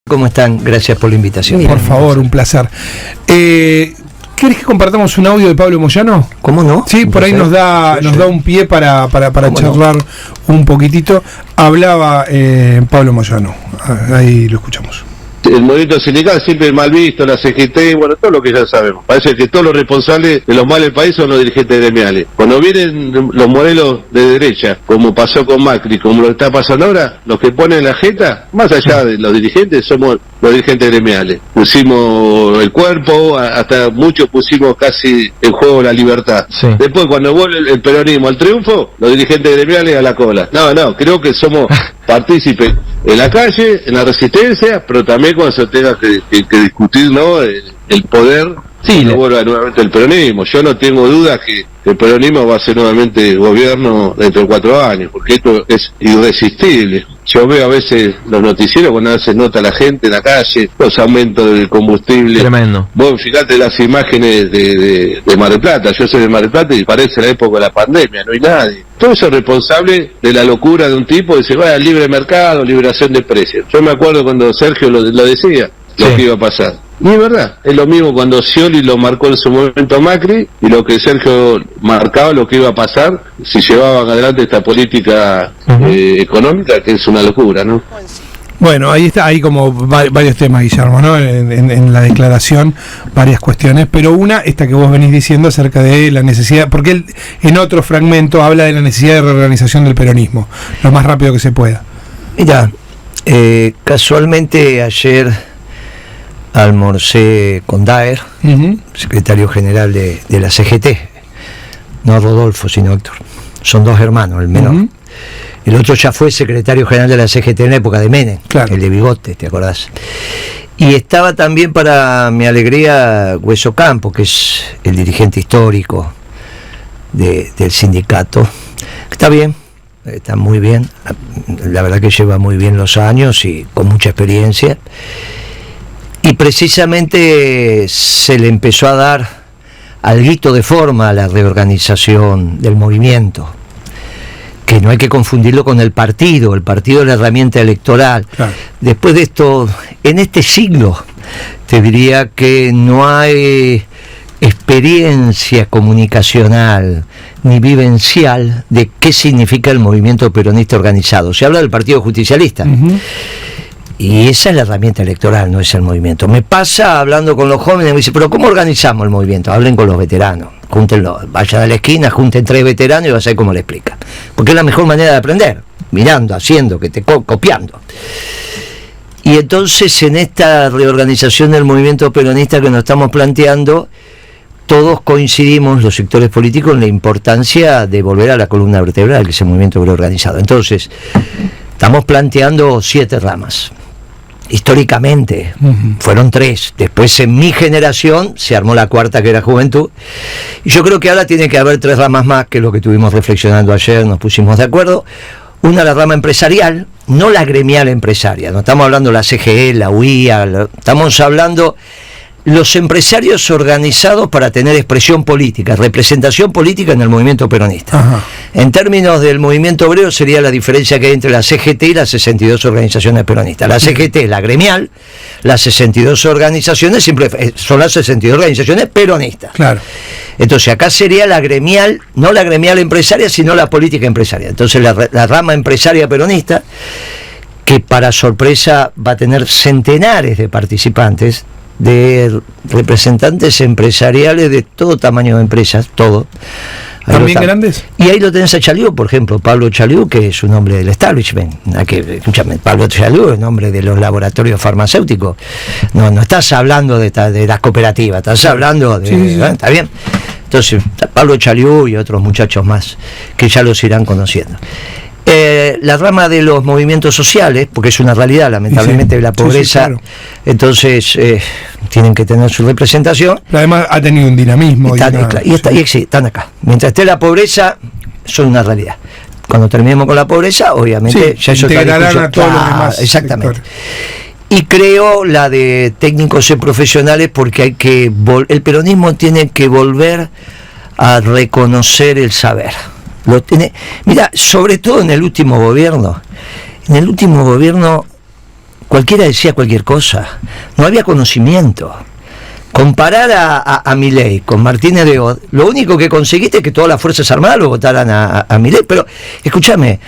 ¿Cómo están? Gracias por la invitación. Por favor, un placer. ¿Querés que compartamos un audio de Pablo Moyano? ¿Cómo no? Sí, por ahí nos da un pie para charlar un poquitito. Hablaba Pablo Moyano. Ahí lo escuchamos. El movimiento sindical siempre mal visto, la CGT, bueno, todo lo que ya sabemos. Parece que todos los responsables de los males del país son los dirigentes gremiales. Cuando vienen los modelos de derecha, como pasó con Macri, como lo está pasando ahora, los que ponen la jeta, más allá de los dirigentes, somos los dirigentes gremiales. Pusimos el cuerpo, hasta muchos pusimos casi en juego la libertad. Sí. Después, cuando vuelve el peronismo al triunfo, los dirigentes gremiales a la cola. No, creo que somos partícipes en la calle, en la resistencia, pero también cuando se tenga que discutir, ¿no?, el poder, sí, no vuelva nuevamente el peronismo. Yo no tengo dudas que el peronismo va a ser nuevamente gobierno dentro de 4 años, porque esto es irresistible. Yo veo a veces los noticieros cuando a veces nota la gente en la calle, los aumentos del combustible. Tremendo. Vos fíjate las imágenes de Mar del Plata. Yo soy de Mar del Plata y parece la época de la pandemia, no hay nadie. Todo eso es responsable de la locura de un tipo que dice, vaya, libre mercado, liberación de precios. Yo me acuerdo cuando Sergio lo decía, lo que iba a pasar. Y es verdad, es lo mismo cuando Scioli lo marcó en su momento Macri, y lo que Sergio marcaba lo que iba a pasar si llevaban adelante esta política económica, que es una locura, ¿no? Bueno, ahí está, hay como varios temas, Guillermo, ¿no? En la declaración, varias cuestiones, pero una, esta que vos venís diciendo acerca de la necesidad, porque él en otro fragmento habla de la necesidad de reorganización del peronismo, lo más rápido que se pueda. Mira, casualmente ayer almorcé con Daer, secretario general de la CGT, no Rodolfo, sino Héctor. Son 2 hermanos, el menor. El otro ya fue secretario general de la CGT en la época de Menem, claro. El de bigote, ¿te acordás? Y estaba también, para mi alegría, Hueso Campo, que es el dirigente histórico del sindicato. Está bien, está muy bien, la verdad que lleva muy bien los años y con mucha experiencia. Y precisamente se le empezó a dar alguito de forma a la reorganización del movimiento, que no hay que confundirlo con el partido es la herramienta electoral. Claro. Después de esto, en este siglo, te diría que no hay experiencia comunicacional ni vivencial de qué significa el movimiento peronista organizado. Se habla del Partido Justicialista. Y esa es la herramienta electoral, no es el movimiento. Me pasa hablando con los jóvenes, me dice, pero ¿cómo organizamos el movimiento? Hablen con los veteranos, júntenlo, vayan a la esquina, junten 3 veteranos y vas a ver cómo le explica. Porque es la mejor manera de aprender, mirando, haciendo, que te copiando. Y entonces en esta reorganización del movimiento peronista que nos estamos planteando, todos coincidimos, los sectores políticos, en la importancia de volver a la columna vertebral, que es el movimiento organizado. Entonces, estamos planteando 7 ramas. Históricamente fueron 3, después en mi generación se armó la 4ª, que era juventud, y yo creo que ahora tiene que haber 3 ramas más, que es lo que estuvimos reflexionando ayer, nos pusimos de acuerdo. Una, la rama empresarial, no la gremial empresaria, no estamos hablando de la CGE, la UIA, estamos hablando los empresarios organizados para tener expresión política, representación política en el movimiento peronista. Ajá. En términos del movimiento obrero sería la diferencia que hay entre la CGT y las 62 organizaciones peronistas. La CGT es la gremial, las 62 organizaciones siempre son las 62 organizaciones peronistas. Claro. Entonces acá sería la gremial, no la gremial empresaria, sino la política empresaria. Entonces la rama empresaria peronista, que para sorpresa va a tener centenares de participantes, de representantes empresariales de todo tamaño de empresas, todo. ¿También grandes? Y ahí lo tenés a Chaliú, por ejemplo, Pablo Chaliú, que es un hombre del establishment. Escúchame, Pablo Chaliú es un hombre de los laboratorios farmacéuticos. No estás hablando de las cooperativas, estás hablando de... Sí. ¿Está bien? Entonces, Pablo Chaliú y otros muchachos más, que ya los irán conociendo. La rama de los movimientos sociales, porque es una realidad, lamentablemente, la pobreza, claro. Entonces tienen que tener su representación. Pero además ha tenido un dinamismo. Están acá. Mientras esté la pobreza, son una realidad. Cuando terminemos con la pobreza, obviamente, ya eso integrarán a todos los demás. Exactamente. Sectores. Y creo la de técnicos y profesionales, porque hay que el peronismo tiene que volver a reconocer el saber. Mira, sobre todo en el último gobierno cualquiera decía cualquier cosa, no había conocimiento. Comparar a Milei con Martínez de Oz, lo único que conseguiste es que todas las Fuerzas Armadas lo votaran a Milei, pero escúchame,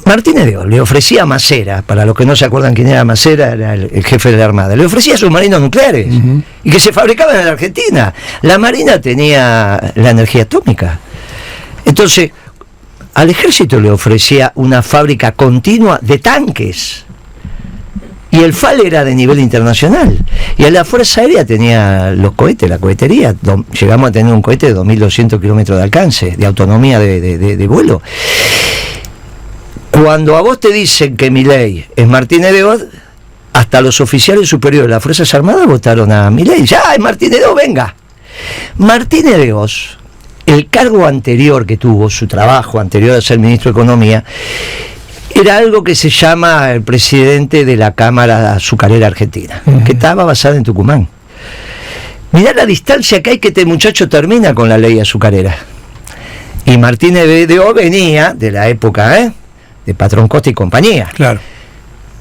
Martínez de Oz le ofrecía a Macera, para los que no se acuerdan quién era Macera, era el jefe de la Armada, le ofrecía submarinos nucleares, y que se fabricaban en la Argentina. La Marina tenía la energía atómica. Entonces, al ejército le ofrecía una fábrica continua de tanques. Y el FAL era de nivel internacional. Y a la Fuerza Aérea tenía los cohetes, la cohetería. Llegamos a tener un cohete de 2.200 kilómetros de alcance, de autonomía de vuelo. Cuando a vos te dicen que Milei es Martínez de Oz, hasta los oficiales superiores de las Fuerzas Armadas votaron a Milei. Ya, es Martínez de Oz, venga. Martínez de Oz, el cargo anterior que tuvo, su trabajo anterior a ser ministro de Economía, era algo que se llama el presidente de la Cámara Azucarera Argentina, que estaba basada en Tucumán. Mirá la distancia que hay que este muchacho termina con la ley azucarera. Y Martínez de Oz venía de la época, de Patrón Costa y compañía. Claro.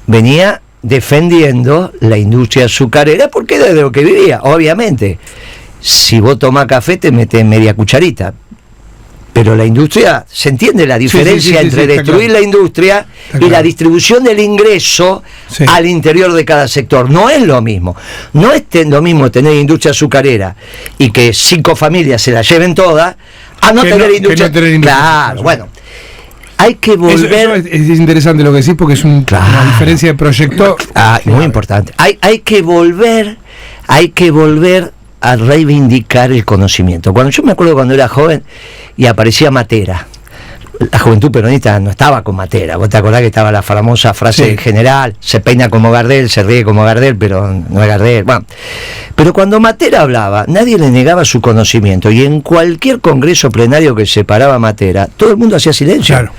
Venía defendiendo la industria azucarera porque era de lo que vivía. Obviamente, si vos tomás café te metés media cucharita. Pero la industria, se entiende la diferencia entre destruir la industria y la distribución del ingreso al interior de cada sector. No es lo mismo. No es lo mismo tener industria azucarera y que 5 familias se la lleven todas a no tener industria. Claro, bueno. Hay que volver. Eso es interesante lo que decís porque es una diferencia de proyecto. Muy importante. Hay que volver a reivindicar el conocimiento. Cuando yo me acuerdo cuando era joven y aparecía Matera, la juventud peronista no estaba con Matera. Vos te acordás que estaba la famosa frase general: se peina como Gardel, se ríe como Gardel, pero no es Gardel. Bueno, pero cuando Matera hablaba, nadie le negaba su conocimiento, y en cualquier congreso plenario que se paraba Matera, todo el mundo hacía silencio. Claro.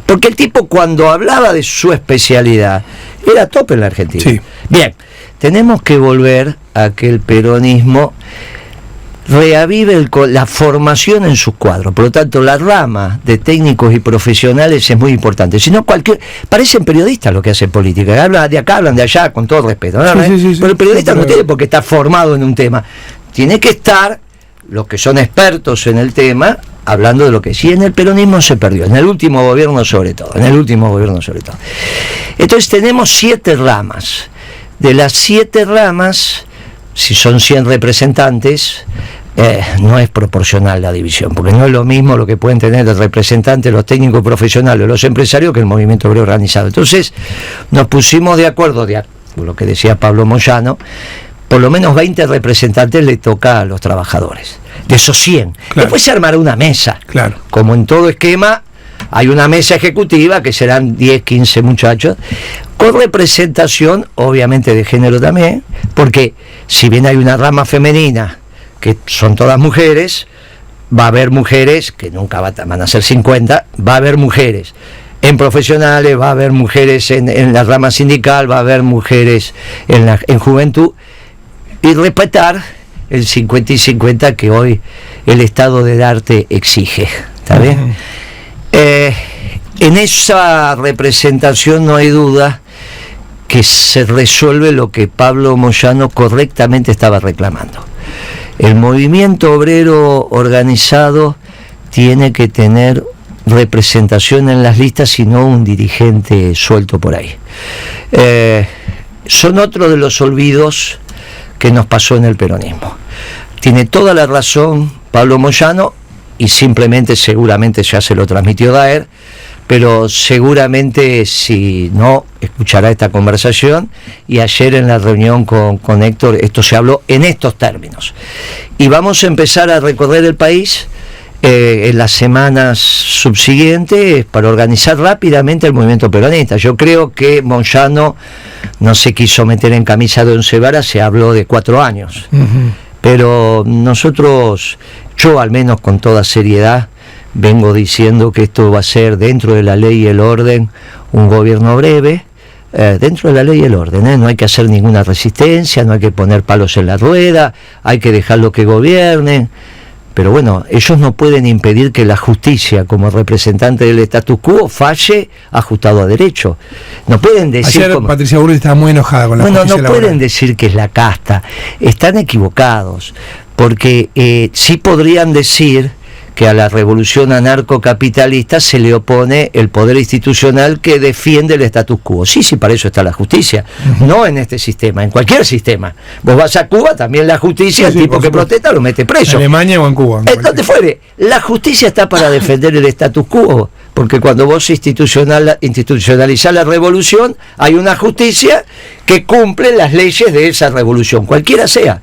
Porque el tipo, cuando hablaba de su especialidad, era top en la Argentina. Sí. Bien, tenemos que volver a que el peronismo reavive la formación en sus cuadros. Por lo tanto, la rama de técnicos y profesionales es muy importante. Si no, parecen periodistas los que hacen política. Hablan de acá, hablan de allá, con todo respeto, ¿no? Pero el periodista no tiene por qué estar formado en un tema. Tiene que estar los que son expertos en el tema, hablando de lo que sí en el peronismo se perdió, en el último gobierno sobre todo. Entonces tenemos 7 ramas. De las 7 ramas, si son 100 representantes, no es proporcional la división, porque no es lo mismo lo que pueden tener los representantes, los técnicos profesionales, los empresarios, que el movimiento obrero organizado. Entonces nos pusimos de acuerdo, lo que decía Pablo Moyano, por lo menos 20 representantes le toca a los trabajadores, de esos 100. Claro. Después se armará una mesa, claro. Como en todo esquema, hay una mesa ejecutiva que serán 10, 15 muchachos, con representación obviamente de género también, porque si bien hay una rama femenina que son todas mujeres, va a haber mujeres, que nunca van a ser 50, va a haber mujeres en profesionales, va a haber mujeres en la rama sindical, va a haber mujeres en juventud, y respetar el 50 y 50 que hoy el estado del arte exige. ¿Está bien? En esa representación no hay duda que se resuelve lo que Pablo Moyano correctamente estaba reclamando. El movimiento obrero organizado tiene que tener representación en las listas y no un dirigente suelto por ahí. Son otro de los olvidos que nos pasó en el peronismo. Tiene toda la razón Pablo Moyano, y simplemente, seguramente ya se lo transmitió Daer, pero seguramente si no, escuchará esta conversación, y ayer en la reunión con Héctor esto se habló en estos términos. Y vamos a empezar a recorrer el país en las semanas subsiguientes para organizar rápidamente el movimiento peronista. Yo creo que Moyano no se quiso meter en camisa de 11 varas, se habló de 4 años. Pero nosotros, yo al menos con toda seriedad, vengo diciendo que esto va a ser, dentro de la ley y el orden, un gobierno breve, dentro de la ley y el orden, no hay que hacer ninguna resistencia, no hay que poner palos en la rueda, hay que dejarlo que gobiernen, Pero bueno, ellos no pueden impedir que la justicia, como representante del status quo, falle ajustado a derecho. No pueden decir... Ayer Patricia Bullrich estaba muy enojada con la justicia laboral. No pueden decir que es la casta. Están equivocados. Porque sí podrían decir que a la revolución anarcocapitalista se le opone el poder institucional que defiende el status quo. Sí, para eso está la justicia. No en este sistema, en cualquier sistema. Vos vas a Cuba, también la justicia, el tipo que protesta lo mete preso. En Alemania o en Cuba. Donde fuere, la justicia está para defender el status quo, porque cuando vos institucionalizás la revolución, hay una justicia que cumple las leyes de esa revolución, cualquiera sea.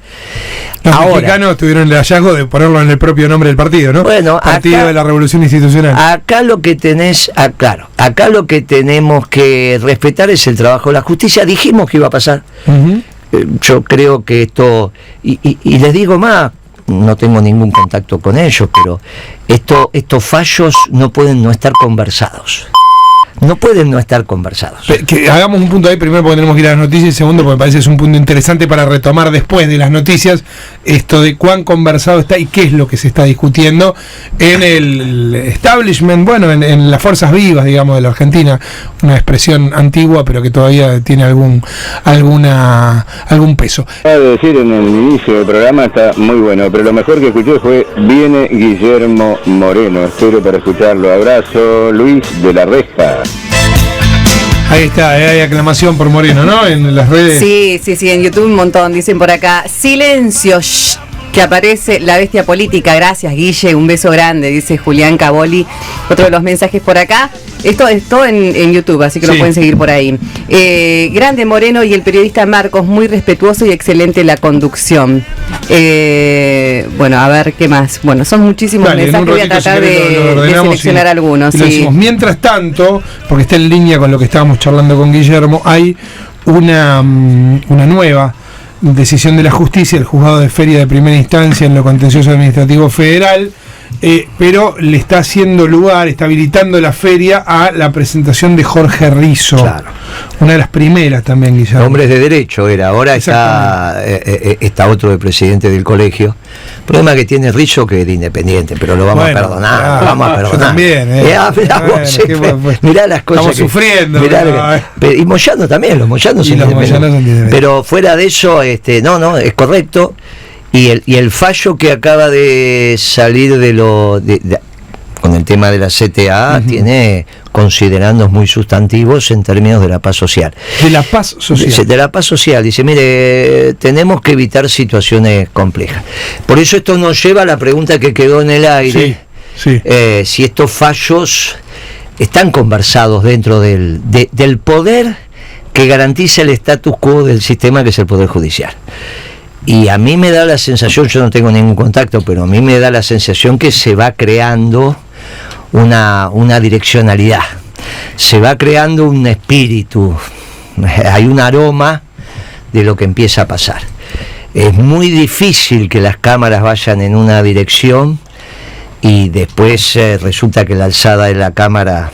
Los mexicanos tuvieron el hallazgo de ponerlo en el propio nombre del partido, ¿no? Bueno, Partido acá, de la Revolución Institucional. Acá lo que tenés, claro, acá lo que tenemos que respetar es el trabajo de la justicia. Dijimos que iba a pasar. Yo creo que esto, y les digo más, no tengo ningún contacto con ellos, pero estos fallos no pueden no estar conversados. No pueden no estar conversados. Que hagamos un punto ahí, primero porque tenemos que ir a las noticias, y segundo porque me parece que es un punto interesante para retomar después de las noticias esto de cuán conversado está y qué es lo que se está discutiendo en el establishment, bueno, en las fuerzas vivas, digamos, de la Argentina, una expresión antigua pero que todavía tiene algún peso. Acabo de decir en el inicio del programa, está muy bueno, pero lo mejor que escuché fue Viene Guillermo Moreno. Espero para escucharlo. Abrazo, Luis de la Reja. Ahí está, hay aclamación por Moreno, ¿no? En las redes. Sí, en YouTube un montón, dicen por acá. Silencio, que aparece la bestia política. Gracias, Guille, un beso grande, dice Julián Caboli. Otro de los mensajes por acá. Esto es todo en YouTube, así que lo pueden seguir por ahí. Grande Moreno y el periodista Marcos, muy respetuoso y excelente la conducción. Bueno, a ver qué más. Bueno, son muchísimos mensajes, voy a tratar de seleccionar algunos. Mientras tanto, porque está en línea con lo que estábamos charlando con Guillermo, hay una nueva decisión de la justicia, el juzgado de feria de primera instancia en lo contencioso administrativo federal, pero le está haciendo lugar, está habilitando la feria a la presentación de Jorge Rizzo. Claro. Una de las primeras también, Guillermo. Hombres de derecho era, ahora está otro de presidente del colegio. El problema que tiene Rizzo que es de independiente, pero lo vamos a perdonar, lo vamos a perdonar. Yo también, mirá las cosas. Estamos sufriendo. Y Moyano también, los Moyanos son independientes. Pero fuera de eso, no, es correcto. Y el fallo que acaba de salir con el tema de la CTA tiene considerandos muy sustantivos en términos de la paz social. De la paz social. De la paz social. Dice, mire, tenemos que evitar situaciones complejas. Por eso esto nos lleva a la pregunta que quedó en el aire. Sí. Si estos fallos están conversados dentro del poder que garantiza el status quo del sistema, que es el Poder Judicial. Y a mí me da la sensación, yo no tengo ningún contacto, pero a mí me da la sensación que se va creando una direccionalidad, se va creando un espíritu, hay un aroma de lo que empieza a pasar. Es muy difícil que las cámaras vayan en una dirección y después resulta que la alzada de la cámara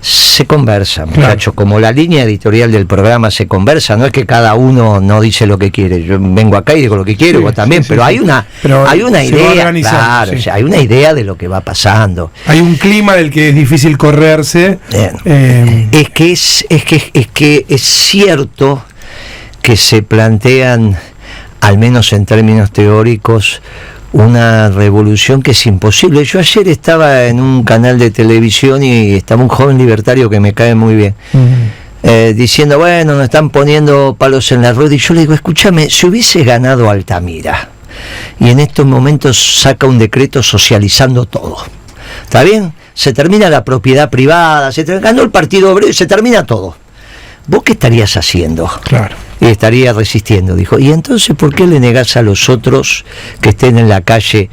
se conversa, muchachos, como la línea editorial del programa se conversa, no es que cada uno no dice lo que quiere, yo vengo acá y digo lo que quiero, vos también, pero hay una idea, claro, hay una idea de lo que va pasando. Hay un clima del que es difícil correrse. Es que es cierto que se plantean, al menos en términos teóricos, una revolución que es imposible. Yo ayer estaba en un canal de televisión y estaba un joven libertario que me cae muy bien, diciendo, bueno, nos están poniendo palos en la rueda, y yo le digo, escúchame, si hubiese ganado Altamira y en estos momentos saca un decreto socializando todo, ¿está bien? Se termina la propiedad privada, ganó el Partido Obrero y se termina todo. ¿Vos qué estarías haciendo? Claro. Y estaría resistiendo, dijo. ¿Y entonces por qué le negás a los otros que estén en la calle?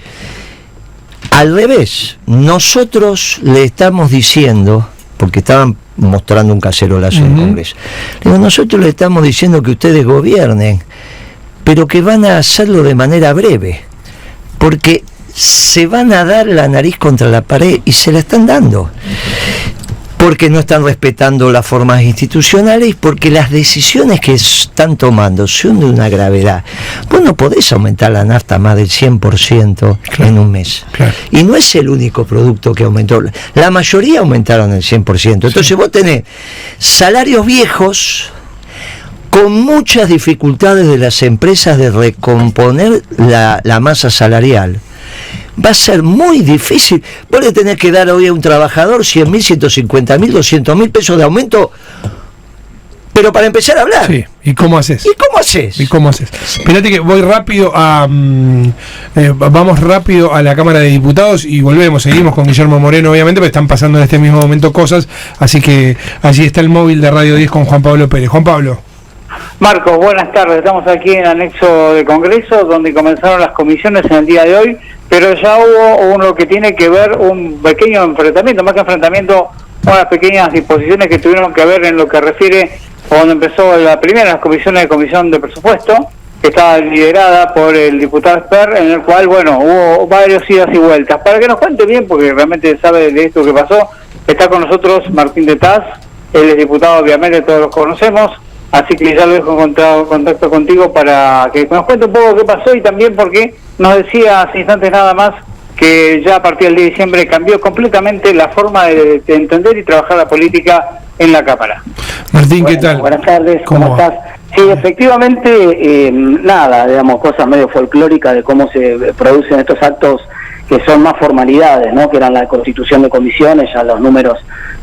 Al revés, nosotros le estamos diciendo, porque estaban mostrando un cacerolazo en el Congreso, digo, nosotros le estamos diciendo que ustedes gobiernen, pero que van a hacerlo de manera breve, porque se van a dar la nariz contra la pared y se la están dando. porque no están respetando las formas institucionales y porque las decisiones que están tomando son de una gravedad. Vos no podés aumentar la nafta más del 100% en un mes. Claro. Y no es el único producto que aumentó. La mayoría aumentaron el 100%. Entonces sí, vos tenés salarios viejos con muchas dificultades de las empresas de recomponer la masa salarial. Va a ser muy difícil. Vos le tenés que dar hoy a un trabajador 100.000, 150.000, 200.000 pesos de aumento, pero para empezar a hablar. Sí. ¿Y cómo haces? Espérate que voy rápido a... vamos rápido a la Cámara de Diputados y volvemos, seguimos con Guillermo Moreno, obviamente, porque están pasando en este mismo momento cosas, así que allí está el móvil de Radio 10 con Juan Pablo Pérez. Juan Pablo. Marcos, buenas tardes. Estamos aquí en el anexo de Congreso, donde comenzaron las comisiones en el día de hoy, pero ya hubo uno que tiene que ver un pequeño enfrentamiento, más que enfrentamiento, unas pequeñas disposiciones que tuvieron que ver en lo que refiere cuando empezó la primera las comisiones de comisión de presupuesto, que estaba liderada por el diputado Esper, en el cual, bueno, hubo varios idas y vueltas. Para que nos cuente bien, porque realmente sabe de esto que pasó, está con nosotros Martín de Taz, él es diputado, obviamente todos los conocemos, así que ya lo dejo en contacto contigo para que nos cuente un poco qué pasó y también porque nos decía hace instantes nada más que ya a partir del 10 de diciembre cambió completamente la forma de entender y trabajar la política en la Cámara. Martín, ¿qué tal? Buenas tardes, ¿cómo estás? Sí, efectivamente, nada, digamos, cosas medio folclóricas de cómo se producen estos actos que son más formalidades, ¿no? Que eran la constitución de comisiones, ya los números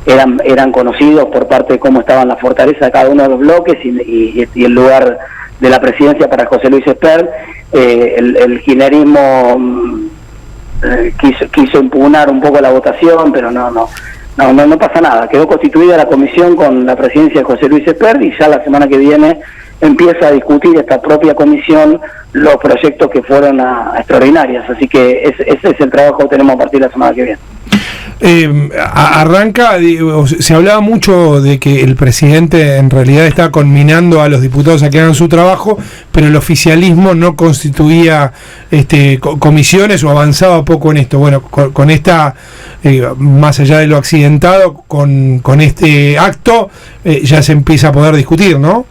eran conocidos por parte de cómo estaban las fortalezas de cada uno de los bloques y el lugar de la presidencia para José Luis Esper. El kirchnerismo quiso impugnar un poco la votación, pero no pasa nada. Quedó constituida la comisión con la presidencia de José Luis Esper y ya la semana que viene empieza a discutir esta propia comisión los proyectos que fueron a extraordinarias. Así que ese es el trabajo que tenemos a partir de la semana que viene. Arranca, se hablaba mucho de que el presidente en realidad estaba conminando a los diputados a que hagan su trabajo, pero el oficialismo no constituía comisiones o avanzaba poco en esto. Bueno, con esta, más allá de lo accidentado, con este acto ya se empieza a poder discutir, ¿no?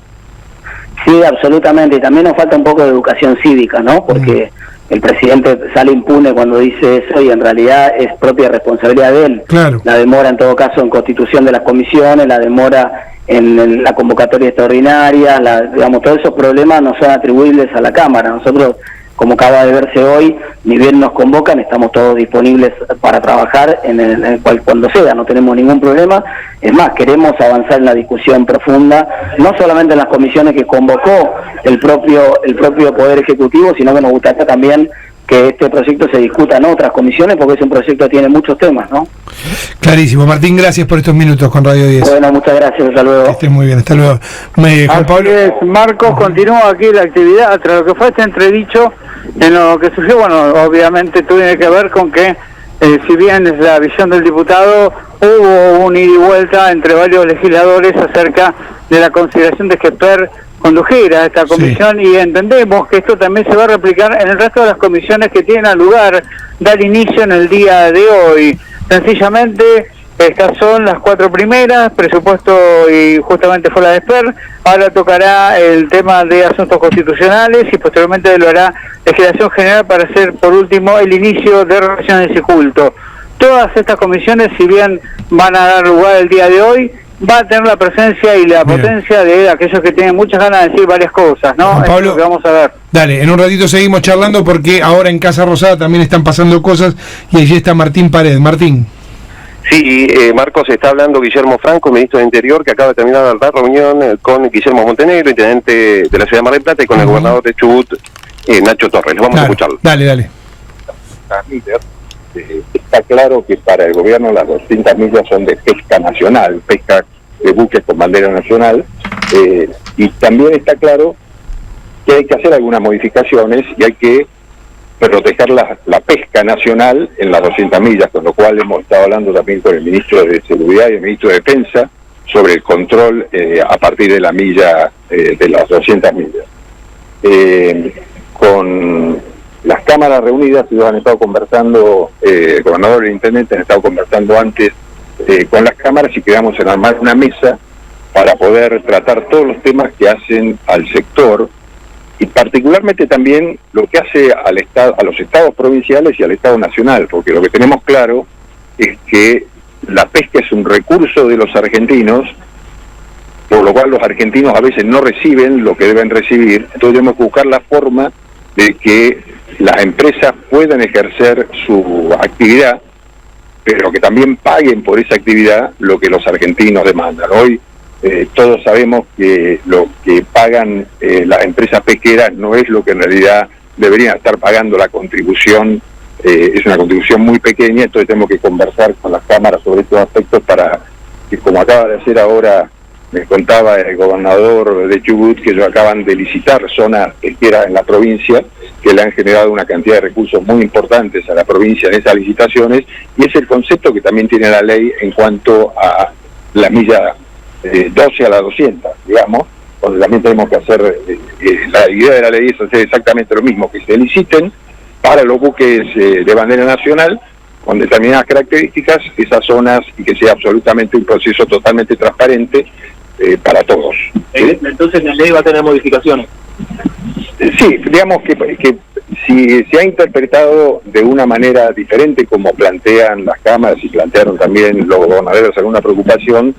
Sí, absolutamente, y también nos falta un poco de educación cívica, ¿no? Porque el presidente sale impune cuando dice eso y en realidad es propia responsabilidad de él. Claro. La demora en todo caso en constitución de las comisiones, la demora en la convocatoria extraordinaria, digamos, todos esos problemas no son atribuibles a la Cámara. Nosotros, como acaba de verse hoy, ni bien nos convocan, estamos todos disponibles para trabajar en el cual cuando sea, no tenemos ningún problema. Es más, queremos avanzar en la discusión profunda, no solamente en las comisiones que convocó el propio Poder Ejecutivo, sino que nos gustaría también que este proyecto se discuta en otras comisiones, porque es un proyecto que tiene muchos temas, ¿no? Clarísimo. Martín, gracias por estos minutos con Radio 10. Bueno, muchas gracias, hasta luego. Que estés muy bien, hasta luego. Juan Pablo. Marcos, continúa aquí la actividad, tras lo que fue este entredicho, en lo que surgió, bueno, obviamente tiene que ver con que, si bien es la visión del diputado, hubo un ida y vuelta entre varios legisladores acerca de la consideración de que Esper condujera esta comisión, sí. Y entendemos que esto también se va a replicar en el resto de las comisiones que tienen lugar, dar inicio en el día de hoy. Sencillamente, estas son las 4 primeras, presupuesto y justamente fue la de Esper. Ahora tocará el tema de asuntos constitucionales y posteriormente lo hará legislación general para hacer por último el inicio de relaciones y culto. Todas estas comisiones, si bien van a dar lugar el día de hoy, va a tener la presencia y la potencia de aquellos que tienen muchas ganas de decir varias cosas, ¿no? Juan Pablo, es lo que vamos a ver. Dale, en un ratito seguimos charlando porque ahora en Casa Rosada también están pasando cosas y allí está Martín Paredes. Martín. Sí, Marcos, está hablando Guillermo Franco, ministro de Interior, que acaba de terminar la reunión con Guillermo Montenegro, intendente de la ciudad de Mar del Plata, y con el gobernador de Chubut, Nacho Torres. Vamos a escucharlo. Dale. Está claro que para el gobierno las 200 millas son de pesca nacional, pesca de buques con bandera nacional, y también está claro que hay que hacer algunas modificaciones y hay que proteger la pesca nacional en las 200 millas, con lo cual hemos estado hablando también con el ministro de Seguridad y el ministro de Defensa sobre el control a partir de la milla, de las 200 millas. Con las cámaras reunidas, ellos han estado conversando, el gobernador y el intendente han estado conversando antes con las cámaras y quedamos en armar una mesa para poder tratar todos los temas que hacen al sector y particularmente también lo que hace al Estado, a los estados provinciales y al Estado nacional, porque lo que tenemos claro es que la pesca es un recurso de los argentinos, por lo cual los argentinos a veces no reciben lo que deben recibir. Entonces tenemos que buscar la forma de que las empresas puedan ejercer su actividad, pero que también paguen por esa actividad lo que los argentinos demandan. Hoy todos sabemos que lo que pagan las empresas pesqueras no es lo que en realidad deberían estar pagando la contribución, es una contribución muy pequeña, entonces tenemos que conversar con las cámaras sobre estos aspectos para que, como acaba de hacer ahora, me contaba el gobernador de Chubut, que ellos acaban de licitar zonas pesqueras en la provincia, que le han generado una cantidad de recursos muy importantes a la provincia en esas licitaciones, y es el concepto que también tiene la ley en cuanto a la milla 12 a la 200, digamos, donde también tenemos que hacer, la idea de la ley es hacer exactamente lo mismo, que se liciten para los buques de bandera nacional, con determinadas características, esas zonas, y que sea absolutamente un proceso totalmente transparente para todos. ¿Sí? Entonces la ley va a tener modificaciones. Sí, digamos que si se ha interpretado de una manera diferente, como plantean las cámaras y plantearon también los gobernadores alguna preocupación,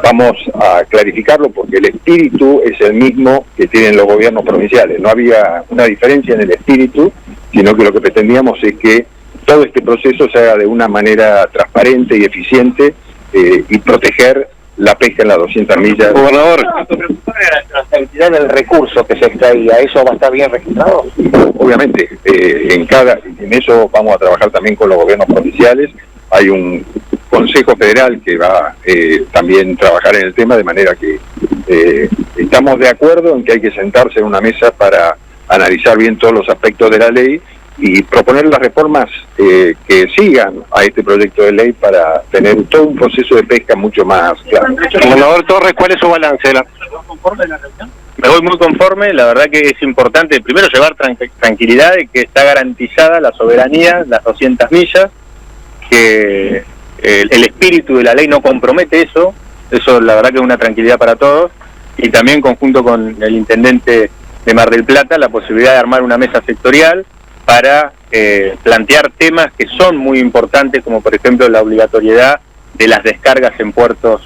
vamos a clarificarlo, porque el espíritu es el mismo que tienen los gobiernos provinciales. No había una diferencia en el espíritu, sino que lo que pretendíamos es que todo este proceso se haga de una manera transparente y eficiente y proteger la pesca en las 200 millas. Gobernador, la cantidad del recurso que se extraía, ¿eso va a estar bien registrado? Obviamente, en eso vamos a trabajar también con los gobiernos provinciales. Hay un Consejo Federal que va también a trabajar en el tema, de manera que estamos de acuerdo en que hay que sentarse en una mesa para analizar bien todos los aspectos de la ley y proponer las reformas que sigan a este proyecto de ley para tener todo un proceso de pesca mucho más claro. Gobernador Torres, ¿cuál es su balance? ¿Se va conforme la reunión? Me voy muy conforme, la verdad que es importante primero llevar tranquilidad de que está garantizada la soberanía, las 200 millas, que el espíritu de la ley no compromete eso la verdad que es una tranquilidad para todos, y también conjunto con el intendente de Mar del Plata la posibilidad de armar una mesa sectorial para plantear temas que son muy importantes, como por ejemplo la obligatoriedad de las descargas en puertos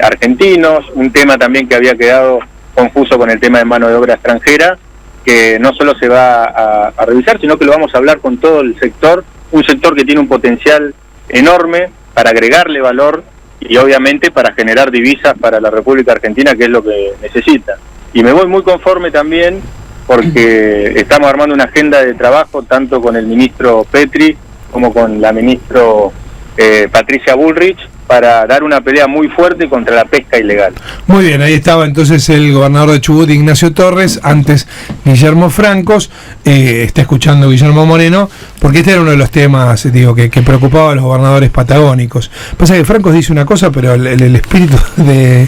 argentinos, un tema también que había quedado confuso con el tema de mano de obra extranjera, que no solo se va a revisar, sino que lo vamos a hablar con todo el sector, un sector que tiene un potencial enorme para agregarle valor y obviamente para generar divisas para la República Argentina, que es lo que necesita. Y me voy muy conforme también porque estamos armando una agenda de trabajo tanto con el ministro Petri como con la ministro Patricia Bullrich, para dar una pelea muy fuerte contra la pesca ilegal. Muy bien, ahí estaba entonces el gobernador de Chubut, Ignacio Torres, antes Guillermo Francos, está escuchando Guillermo Moreno, porque este era uno de los temas, digo, que preocupaba a los gobernadores patagónicos. Pasa que Francos dice una cosa, pero el espíritu del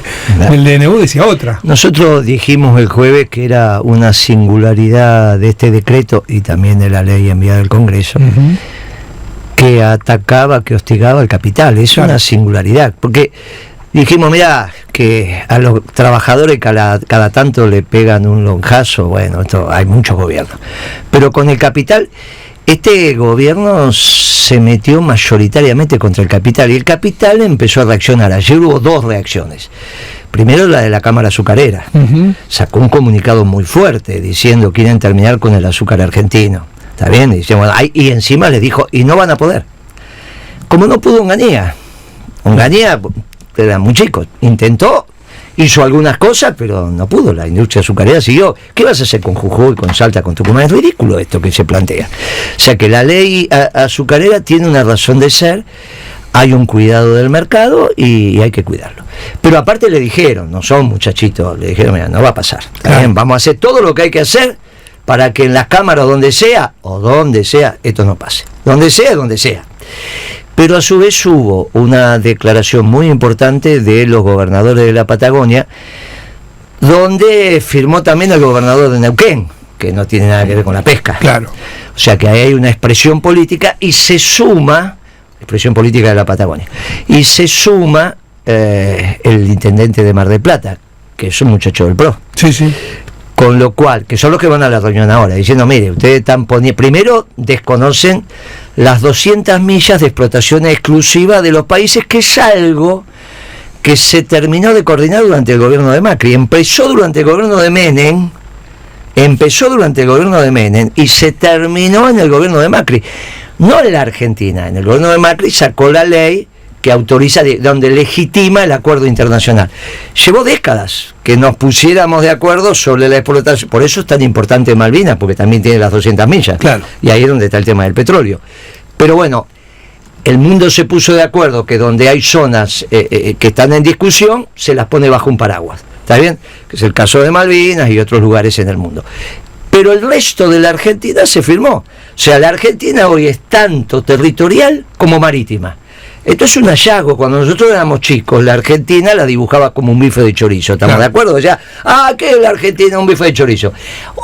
DNU decía otra. Nosotros dijimos el jueves que era una singularidad de este decreto y también de la ley enviada al Congreso, que atacaba, que hostigaba al capital. Es una singularidad, porque dijimos, mira, que a los trabajadores cada tanto le pegan un lonjazo, bueno, esto hay muchos gobiernos, pero con el capital, este gobierno se metió mayoritariamente contra el capital, y el capital empezó a reaccionar. Ayer hubo dos reacciones. Primero la de la Cámara Azucarera, sacó un comunicado muy fuerte diciendo que quieren terminar con el azúcar argentino. Está bien, y encima le dijo, y no van a poder. Como no pudo Onganía era muy chico, intentó, hizo algunas cosas, pero no pudo, la industria azucarera siguió. ¿Qué vas a hacer con Jujuy, con Salta, con Tucumán? Es ridículo esto que se plantea. O sea que la ley azucarera tiene una razón de ser, hay un cuidado del mercado y hay que cuidarlo. Pero aparte le dijeron, no son muchachitos, le dijeron, mira, no va a pasar. Bien, vamos a hacer todo lo que hay que hacer para que en las cámaras donde sea, esto no pase. Donde sea. Pero a su vez hubo una declaración muy importante de los gobernadores de la Patagonia, donde firmó también el gobernador de Neuquén, que no tiene nada que ver con la pesca. Claro. O sea que ahí hay una expresión política y se suma expresión política de la Patagonia. Y se suma el intendente de Mar del Plata, que es un muchacho del PRO. Sí, sí. Con lo cual, que son los que van a la reunión ahora, diciendo, mire, ustedes están poniendo, primero desconocen las 200 millas de explotación exclusiva de los países, que es algo que se terminó de coordinar durante el gobierno de Macri. Empezó durante el gobierno de Menem y se terminó en el gobierno de Macri. No en la Argentina, en el gobierno de Macri sacó la ley que autoriza, donde legitima el acuerdo internacional. Llevó décadas que nos pusiéramos de acuerdo sobre la explotación. Por eso es tan importante Malvinas, porque también tiene las 200 millas. Claro. Y ahí es donde está el tema del petróleo. Pero bueno, el mundo se puso de acuerdo que donde hay zonas que están en discusión, se las pone bajo un paraguas. ¿Está bien? Que es el caso de Malvinas y otros lugares en el mundo. Pero el resto de la Argentina se firmó. O sea, la Argentina hoy es tanto territorial como marítima. Esto es un hallazgo. Cuando nosotros éramos chicos, la Argentina la dibujaba como un bife de chorizo. ¿Estamos de acuerdo? Ya, ¿qué es la Argentina? Un bife de chorizo.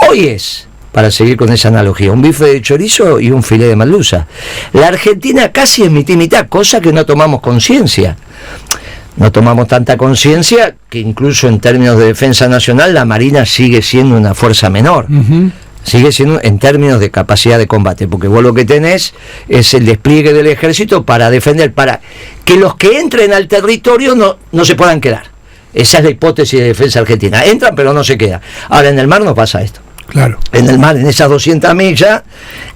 Hoy es, para seguir con esa analogía, un bife de chorizo y un filé de merluza. La Argentina casi es mitad y mitad, cosa que no tomamos conciencia. No tomamos tanta conciencia que incluso en términos de defensa nacional la Marina sigue siendo una fuerza menor. Sigue siendo en términos de capacidad de combate, porque vos lo que tenés es el despliegue del ejército para defender, para que los que entren al territorio no se puedan quedar. Esa es la hipótesis de defensa argentina. Entran pero no se quedan. Ahora en el mar no pasa esto. Claro. En el mar, en esas 200 millas,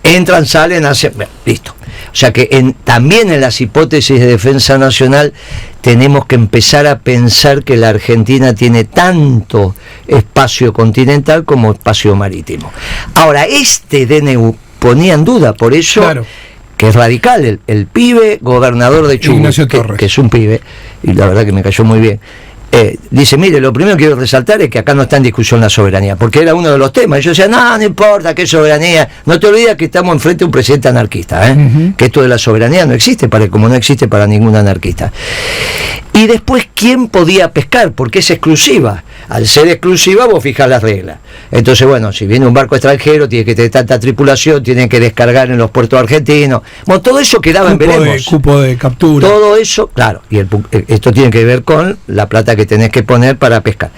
entran, salen, hacen... listo. O sea que también en las hipótesis de defensa nacional tenemos que empezar a pensar que la Argentina tiene tanto espacio continental como espacio marítimo. Ahora, DNU ponía en duda, por eso, claro, que es radical, el pibe gobernador de Chubut, Ignacio Torres, que es un pibe, y la verdad que me cayó muy bien. Dice, mire, lo primero que quiero resaltar es que acá no está en discusión la soberanía, porque era uno de los temas. Y yo decía, no importa qué soberanía, no te olvides que estamos enfrente de un presidente anarquista, que esto de la soberanía no existe, como no existe para ningún anarquista. Y después, ¿quién podía pescar? Porque es exclusiva. Al ser exclusiva, vos fijás las reglas. Entonces, bueno, si viene un barco extranjero, tiene que tener tanta tripulación, tiene que descargar en los puertos argentinos. Bueno, todo eso quedaba en veremos. Cupo de captura. Todo eso, claro, y esto tiene que ver con la plata que tenés que poner para pescar.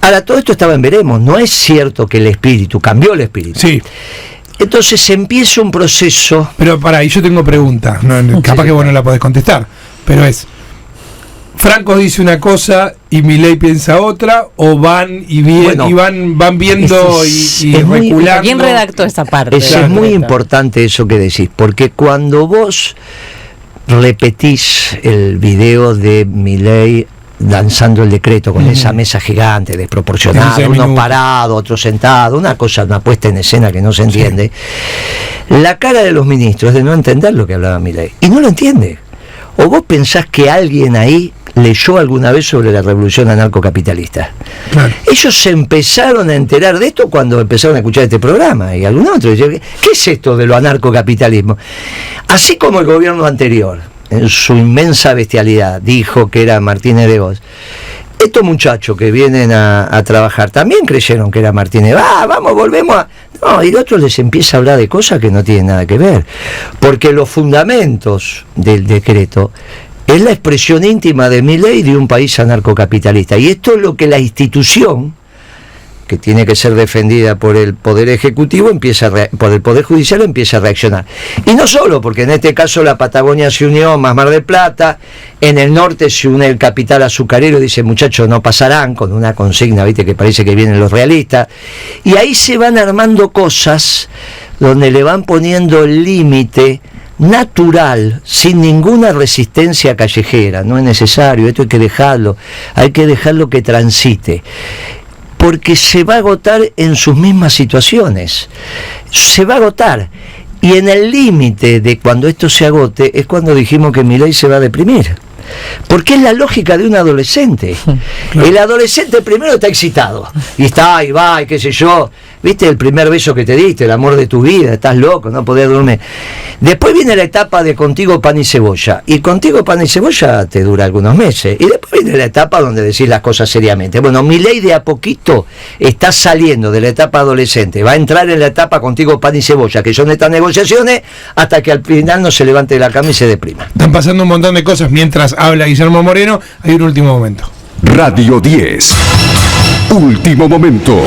Ahora, todo esto estaba en veremos. No es cierto que cambió el espíritu. Sí. Entonces empieza un proceso. Pero ahí yo tengo pregunta. Capaz que vos no la podés contestar. Pero Franco dice una cosa y Milei piensa otra, o van y van viendo y reculando. ¿Quién redactó esa parte? Es muy importante eso que decís, porque cuando vos repetís el video de Milei lanzando el decreto con esa mesa gigante, desproporcionada, uno parado, otro sentado, una puesta en escena que no se entiende, la cara de los ministros es de no entender lo que hablaba Milei, y no lo entiende. ¿O vos pensás que alguien ahí leyó alguna vez sobre la revolución anarcocapitalista? Claro. Ellos se empezaron a enterar de esto cuando empezaron a escuchar este programa, y algún otro decía, ¿qué es esto de lo anarcocapitalismo? Así como el gobierno anterior, en su inmensa bestialidad, dijo que era Martínez de Hoz, estos muchachos que vienen a trabajar también creyeron que era Martínez. Volvemos a... No, y el otro les empieza a hablar de cosas que no tienen nada que ver, porque los fundamentos del decreto es la expresión íntima de Milei de un país anarcocapitalista, y esto es lo que la institución, que tiene que ser defendida por el Poder Ejecutivo, por el Poder Judicial, empieza a reaccionar. Y no solo, porque en este caso la Patagonia se unió más Mar del Plata, en el norte se une el capital azucarero, dice, muchachos, no pasarán, con una consigna, viste, que parece que vienen los realistas, y ahí se van armando cosas donde le van poniendo el límite natural, sin ninguna resistencia callejera. No es necesario, esto hay que dejarlo que transite, porque se va a agotar en sus mismas situaciones, se va a agotar, y en el límite de cuando esto se agote es cuando dijimos que Milei se va a deprimir, porque es la lógica de un adolescente. Claro. El adolescente primero está excitado, y va, y qué sé yo, viste el primer beso que te diste, el amor de tu vida, estás loco, no podés dormir. Después viene la etapa de contigo pan y cebolla, y contigo pan y cebolla te dura algunos meses, y después viene la etapa donde decís las cosas seriamente. Bueno, Milei de a poquito está saliendo de la etapa adolescente, va a entrar en la etapa contigo pan y cebolla, que son estas negociaciones, hasta que al final no se levante de la cama y se deprima. Están pasando un montón de cosas mientras habla Guillermo Moreno. Hay un último momento. Radio 10. Último momento.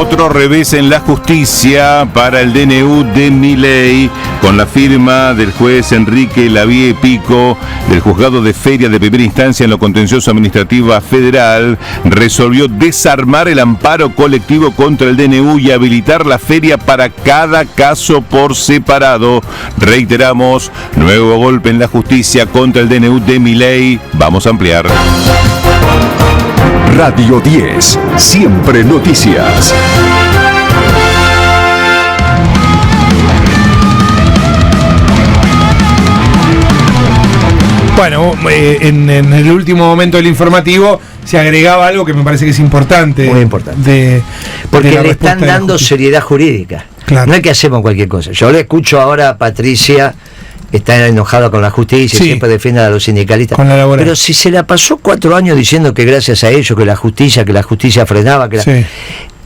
Otro revés en la justicia para el DNU de Milei, con la firma del juez Enrique Lavie Pico del juzgado de Feria de primera instancia en lo contencioso administrativa federal, resolvió desarmar el amparo colectivo contra el DNU y habilitar la feria para cada caso por separado. Reiteramos, nuevo golpe en la justicia contra el DNU de Milei. Vamos a ampliar. Radio 10, siempre noticias. Bueno, en el último momento del informativo se agregaba algo que me parece que es importante. Muy importante. Porque le están dando seriedad jurídica. Claro. No es que hacemos cualquier cosa. Yo le escucho ahora a Patricia, está enojada con la justicia, sí, siempre defiende a los sindicalistas. Pero si se la pasó 4 años diciendo que gracias a ellos, que la justicia frenaba, que la... Sí.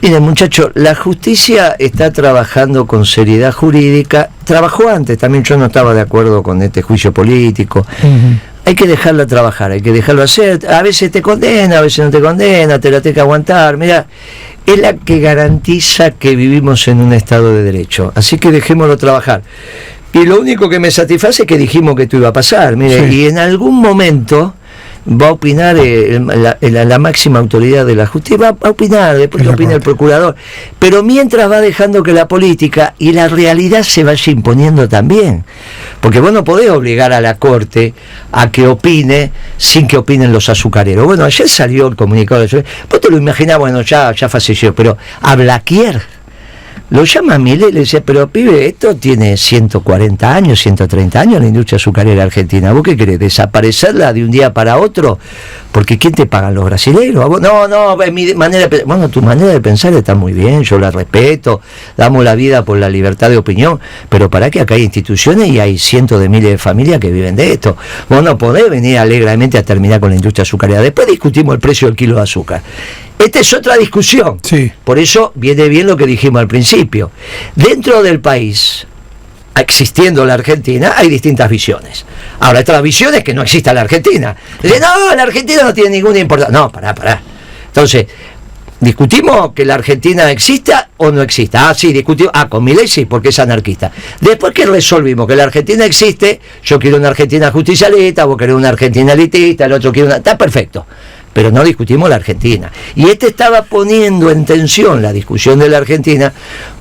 Miren, muchachos, la justicia está trabajando con seriedad jurídica. Trabajó antes, también yo no estaba de acuerdo con este juicio político. Hay que dejarla trabajar, hay que dejarlo hacer. A veces te condena, a veces no te condena, te la tenés que aguantar. Mira, es la que garantiza que vivimos en un Estado de Derecho. Así que dejémoslo trabajar. Y lo único que me satisface es que dijimos que esto iba a pasar. Mire, sí. Y en algún momento va a opinar la máxima autoridad de la justicia, va a opinar, después que opina el procurador, pero mientras va dejando que la política y la realidad se vaya imponiendo también, porque vos no podés obligar a la Corte a que opine sin que opinen los azucareros. Bueno, ayer salió el comunicado de... Vos te lo imaginás, bueno, ya falleció, pero a Blaquier lo llama a Milei y le dice, pero pibe, esto tiene 140 años, 130 años la industria azucarera argentina. ¿Vos qué querés? ¿Desaparecerla de un día para otro? Porque ¿quién te pagan, los brasileños? No, es mi manera de pensar. Bueno, tu manera de pensar está muy bien, yo la respeto, damos la vida por la libertad de opinión, pero para que acá hay instituciones y hay cientos de miles de familias que viven de esto. Vos no podés venir alegremente a terminar con la industria azucarera. Después discutimos el precio del kilo de azúcar. Esta es otra discusión. Sí. Por eso viene bien lo que dijimos al principio. Dentro del país, existiendo la Argentina, hay distintas visiones. Ahora, esta visión es que no exista la Argentina. Dice, no, la Argentina no tiene ninguna importancia. No, pará. Entonces, ¿discutimos que la Argentina exista o no exista? Sí, discutimos. Con Milei sí, porque es anarquista. Después que resolvimos que la Argentina existe, yo quiero una Argentina justicialista, vos querés una Argentina elitista, el otro quiere una... Está perfecto. Pero no discutimos la Argentina. Y estaba poniendo en tensión la discusión de la Argentina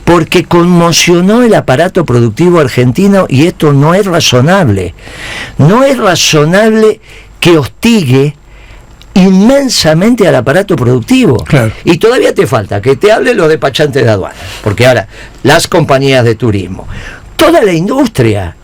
porque conmocionó el aparato productivo argentino, y esto no es razonable. No es razonable que hostigue inmensamente al aparato productivo. Claro. Y todavía te falta que te hable los despachantes de aduanas, porque ahora las compañías de turismo, toda la industria,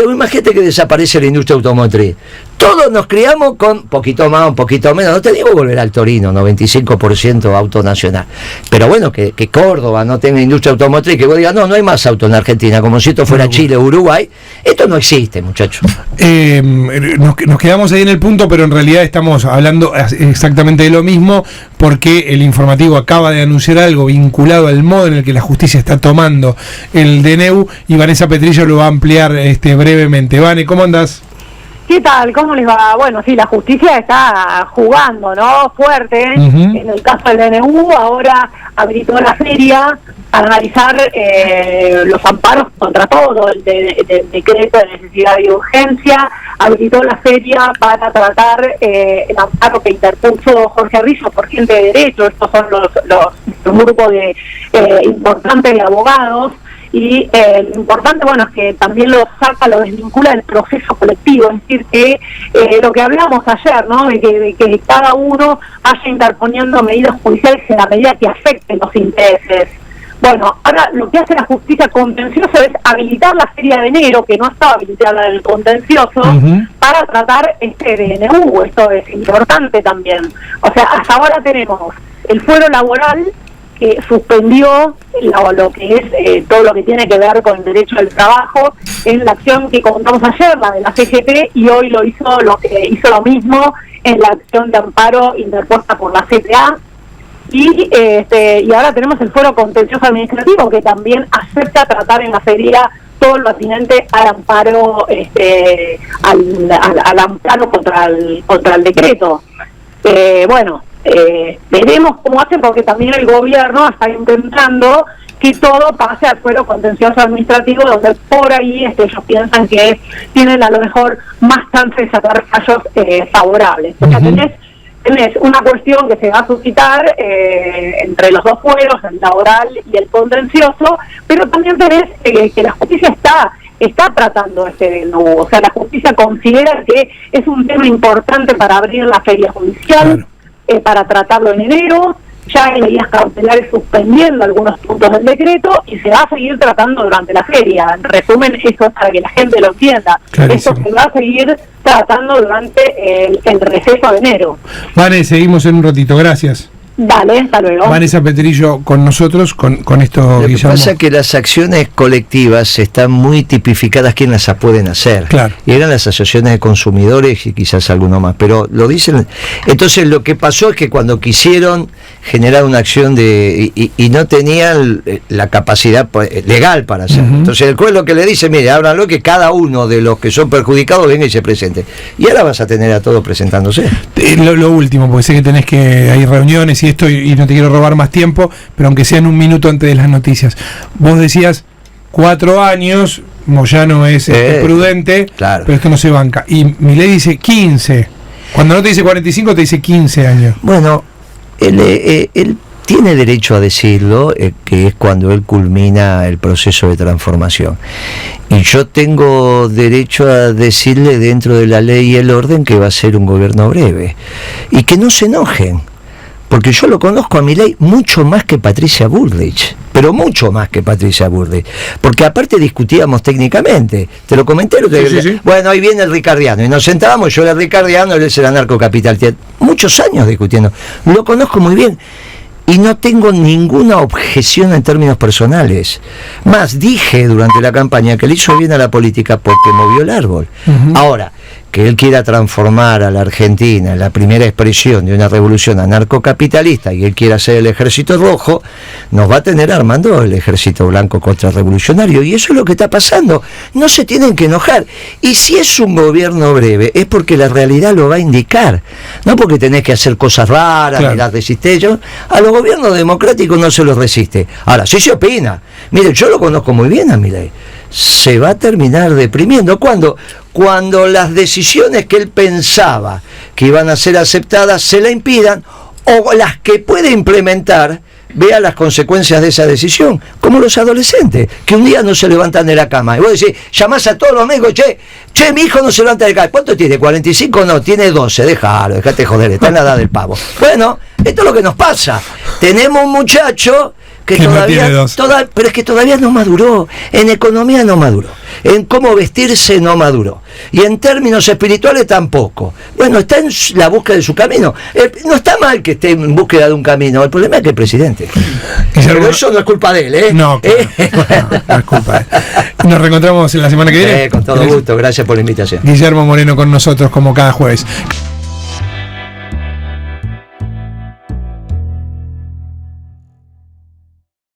imagínate que desaparece la industria automotriz. Todos nos criamos con poquito más, un poquito menos. No te digo volver al Torino, 95% auto nacional. Pero bueno, que Córdoba no tenga industria automotriz, que vos digas, no hay más auto en Argentina, como si esto fuera Chile o Uruguay. Esto no existe, muchachos. Nos quedamos ahí en el punto, pero en realidad estamos hablando exactamente de lo mismo, porque el informativo acaba de anunciar algo vinculado al modo en el que la justicia está tomando el DNU, y Vanessa Petrillo lo va a ampliar brevemente. Vane, ¿cómo andás? ¿Qué tal? ¿Cómo les va? Bueno, sí, la justicia está jugando, ¿no? Fuerte. En el caso del DNU, ahora habilitó la feria para analizar los amparos contra todo, el decreto de necesidad y urgencia. Habilitó la feria para tratar el amparo que interpuso Jorge Rizzo por gente de derecho. Estos son los grupos importantes de abogados. Y lo importante, bueno, es que también lo desvincula del proceso colectivo, es decir, que lo que hablamos ayer, ¿no? De que cada uno vaya interponiendo medidas judiciales en la medida que afecten los intereses. Bueno, ahora lo que hace la justicia contencioso es habilitar la feria de enero, que no estaba habilitada en el contencioso, para tratar este DNU. Esto es importante también. O sea, hasta ahora tenemos el fuero laboral, suspendió lo que es todo lo que tiene que ver con el derecho al trabajo en la acción que contamos ayer, la de la CGT, y hoy hizo lo mismo en la acción de amparo interpuesta por la CTA. Y ahora tenemos el Foro Contencioso Administrativo, que también acepta tratar en la feria todo lo atinente al amparo, al amparo contra el decreto. Veremos cómo hacen, porque también el gobierno está intentando que todo pase al Fuero Contencioso Administrativo, donde por ahí ellos piensan que tienen a lo mejor más chance de sacar fallos favorables. O sea, tenés una cuestión que se va a suscitar entre los dos fueros, el laboral y el contencioso, pero también tenés que la justicia está tratando DNU. O sea, la justicia considera que es un tema importante para abrir la feria judicial, para tratarlo en enero. Ya hay medidas cautelares suspendiendo algunos puntos del decreto y se va a seguir tratando durante la feria. En resumen, eso es para que la gente lo entienda. Clarísimo. Esto se va a seguir tratando durante el receso de enero. Vale, seguimos en un ratito. Gracias. Dale, hasta luego. Vanessa Petrillo con nosotros, con esto, Lo que Guillermo. pasa es que las acciones colectivas están muy tipificadas quién las pueden hacer. Claro. Y eran las asociaciones de consumidores y quizás alguno más, pero lo dicen. Entonces lo que pasó es que cuando quisieron generar una acción y no tenían la capacidad legal para hacerlo. Entonces el juez lo que le dice, mire, háblanlo, que cada uno de los que son perjudicados venga y se presente. Y ahora vas a tener a todos presentándose. Lo último, porque sé que tenés que hay reuniones y esto, y no te quiero robar más tiempo, pero aunque sea en un minuto antes de las noticias. Vos decías 4 años, Moyano es prudente, claro, pero esto no se banca. Y Milei dice 15. Cuando no te dice 45, te dice 15 años. Bueno, él tiene derecho a decirlo, que es cuando él culmina el proceso de transformación. Y yo tengo derecho a decirle dentro de la ley y el orden que va a ser un gobierno breve. Y que no se enojen. Porque yo lo conozco a Milei mucho más que Patricia Bullrich, pero mucho más que Patricia Bullrich, porque aparte discutíamos técnicamente, te lo comenté el otro día. Sí. Bueno, ahí viene el ricardiano, y nos sentábamos, yo era ricardiano, él es el anarcocapital, muchos años discutiendo, lo conozco muy bien, y no tengo ninguna objeción en términos personales. Más, dije durante la campaña que le hizo bien a la política porque movió el árbol. Ahora, que él quiera transformar a la Argentina en la primera expresión de una revolución anarcocapitalista y él quiera hacer el ejército rojo, nos va a tener armando el ejército blanco contrarrevolucionario, y eso es lo que está pasando. No se tienen que enojar, y si es un gobierno breve es porque la realidad lo va a indicar, no porque tenés que hacer cosas raras, claro, ni las resistencias. A los gobiernos democráticos no se los resiste. Ahora, sí se opina. Mire, yo lo conozco muy bien a Milei. Se va a terminar deprimiendo. Cuando las decisiones que él pensaba que iban a ser aceptadas se la impidan, o las que puede implementar vea las consecuencias de esa decisión, como los adolescentes, que un día no se levantan de la cama. Y vos decís, llamás a todos los médicos, che, mi hijo no se levanta de la cama. ¿Cuánto tiene? ¿45? No, tiene 12, dejate joder, está en la edad del pavo. Bueno, esto es lo que nos pasa. Tenemos un muchacho que todavía, pero es que todavía no maduró, en economía no maduró, en cómo vestirse no maduró, y en términos espirituales tampoco. Bueno, está en la búsqueda de su camino. No está mal que esté en búsqueda de un camino, el problema es que el presidente. Pero eso no es culpa de él, ¿eh? No, claro, no es culpa de él. Nos reencontramos en la semana que viene. Con todo gusto, gracias por la invitación. Guillermo Moreno con nosotros como cada jueves.